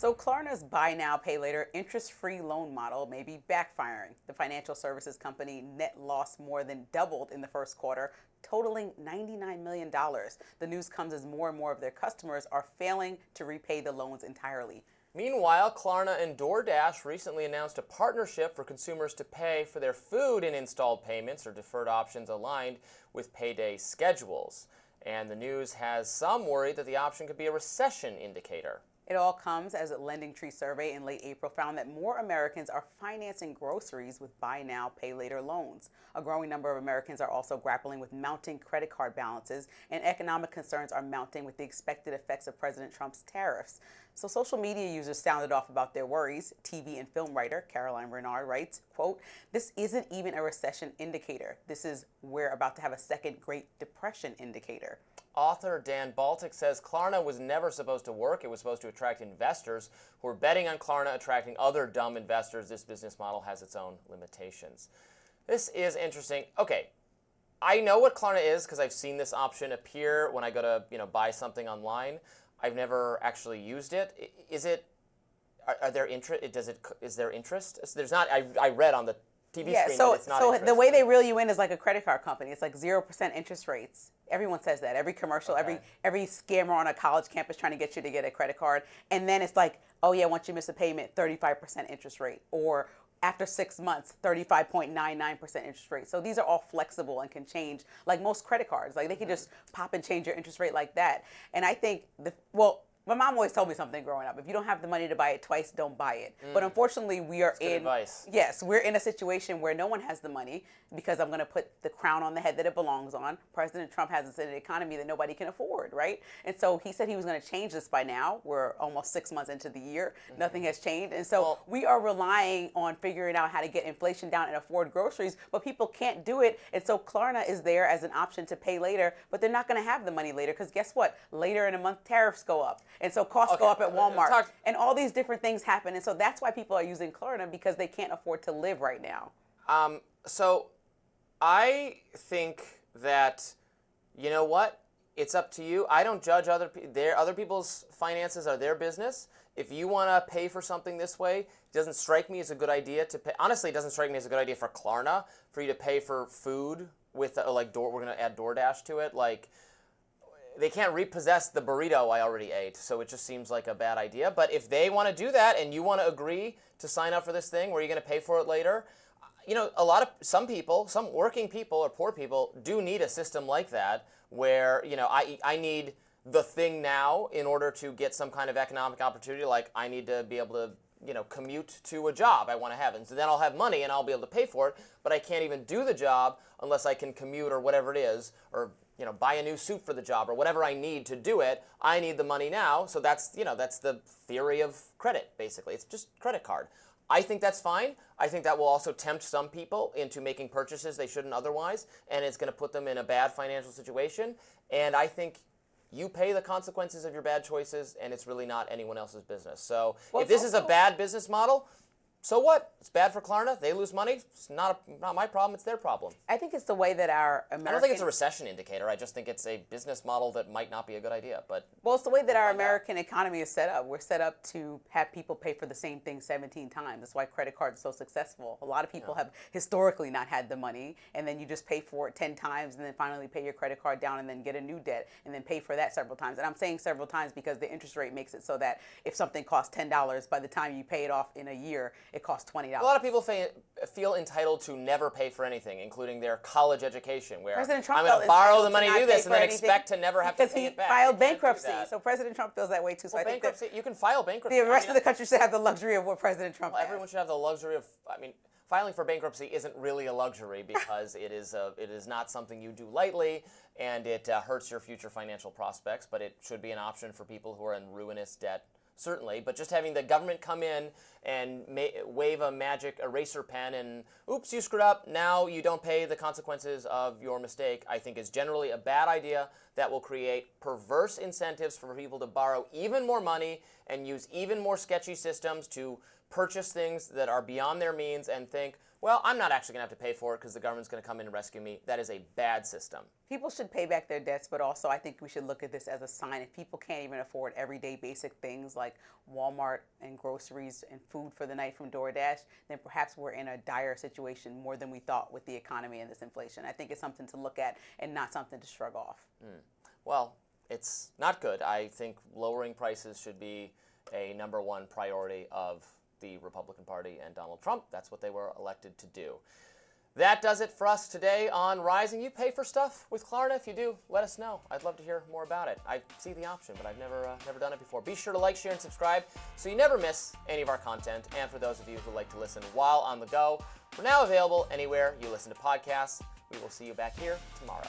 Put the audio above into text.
So Klarna's buy now, pay later interest-free loan model may be backfiring. The financial services company net loss more than doubled in the first quarter, totaling $99 million. The news comes as more and more of their customers are failing to repay the loans entirely. Meanwhile, Klarna and DoorDash recently announced a partnership for consumers to pay for their food in installed payments or deferred options aligned with payday schedules. And the news has some worry that the option could be a recession indicator. It all comes as a LendingTree survey in late April found that more Americans are financing groceries with buy now, pay later loans. A growing number of Americans are also grappling with mounting credit card balances, and economic concerns are mounting with the expected effects of President Trump's tariffs. So social media users sounded off about their worries. TV and film writer Caroline Renard writes, quote, "This isn't even a recession indicator. This is we're about to have a second Great Depression indicator." Author Dan Baltic says Klarna was never supposed to work. It was supposed to attract investors who are betting on Klarna attracting other dumb investors. This business model has its own limitations. This is interesting. Okay, I know what Klarna is because I've seen this option appear when I go to buy something online. I've never actually used it. Is it? Are there interest? Is there interest? There's not. I read on the TV screen that it's not so interest. The way they reel you in is like a credit card company. It's like 0% interest rates. Everyone says that. Every commercial, Okay. every scammer on a college campus trying to get you to get a credit card. And then it's like, oh yeah, once you miss a payment, 35% interest rate. Or after 6 months, 35.99% interest rate. So these are all flexible and can change like most credit cards. Like they can just pop and change your interest rate like that. And I think, my mom always told me something growing up. If you don't have the money to buy it twice, don't buy it. But unfortunately, That's good advice. Yes, we're in a situation where no one has the money because I'm going to put the crown on the head that it belongs on. President Trump has an economy that nobody can afford, right? And so he said he was going to change this by now. We're almost 6 months into the year. Nothing has changed. And so we are relying on figuring out how to get inflation down and afford groceries, but people can't do it. And so Klarna is there as an option to pay later, but they're not going to have the money later because guess what? Later in a month, tariffs go up. And so costs go up at Walmart. And all these different things happen. And so that's why people are using Klarna because they can't afford to live right now. So I think that, you know what? It's up to you. I don't judge other people's finances are their business. If you want to pay for something this way, it doesn't strike me as a good idea to pay. Honestly, it doesn't strike me as a good idea for Klarna for you to pay for food with we're going to add DoorDash to it. Like, they can't repossess the burrito I already ate, so it just seems like a bad idea. But if they want to do that and you want to agree to sign up for this thing where you're going to pay for it later, some working people or poor people do need a system like that where, I need the thing now in order to get some kind of economic opportunity. Like I need to be able to, commute to a job I want to have. And so then I'll have money and I'll be able to pay for it, but I can't even do the job unless I can commute or whatever it is, or buy a new suit for the job or whatever I need to do it. I need the money now. So that's the theory of credit, basically. It's just credit card. I think that's fine. I think that will also tempt some people into making purchases they shouldn't otherwise, and it's going to put them in a bad financial situation. And I think you pay the consequences of your bad choices, and it's really not anyone else's business. So if this is a bad business model, so what? It's bad for Klarna. They lose money. It's not my problem. It's their problem. I think it's the way that our American... I don't think it's a recession indicator. I just think it's a business model that might not be a good idea. But it's the way that our American economy is set up. We're set up to have people pay for the same thing 17 times. That's why credit cards are so successful. A lot of people have historically not had the money, and then you just pay for it 10 times and then finally pay your credit card down and then get a new debt and then pay for that several times. And I'm saying several times because the interest rate makes it so that if something costs $10, by the time you pay it off in a year, it costs $20. A lot of people feel entitled to never pay for anything, including their college education, where I'm going to borrow the money to do this and then expect to never have to pay it back. Because he filed bankruptcy. So President Trump feels that way too. So I think bankruptcy, you can file bankruptcy. The rest of the country should have the luxury of what President Trump has. Everyone should have the luxury of, filing for bankruptcy isn't really a luxury because it is not something you do lightly, and it hurts your future financial prospects, but it should be an option for people who are in ruinous debt. Certainly, but just having the government come in and wave a magic eraser pen and, oops, you screwed up, now you don't pay the consequences of your mistake, I think is generally a bad idea that will create perverse incentives for people to borrow even more money and use even more sketchy systems to purchase things that are beyond their means and think, well, I'm not actually going to have to pay for it because the government's going to come in and rescue me. That is a bad system. People should pay back their debts, but also I think we should look at this as a sign. If people can't even afford everyday basic things like Walmart and groceries and food for the night from DoorDash, then perhaps we're in a dire situation more than we thought with the economy and this inflation. I think it's something to look at and not something to shrug off. Well, it's not good. I think lowering prices should be a number one priority of the Republican Party and Donald Trump. That's what they were elected to do. That does it for us today on Rising. You pay for stuff with Klarna? If you do, let us know. I'd love to hear more about it. I see the option, but I've never done it before. Be sure to like, share, and subscribe so you never miss any of our content. And for those of you who like to listen while on the go, we're now available anywhere you listen to podcasts. We will see you back here tomorrow.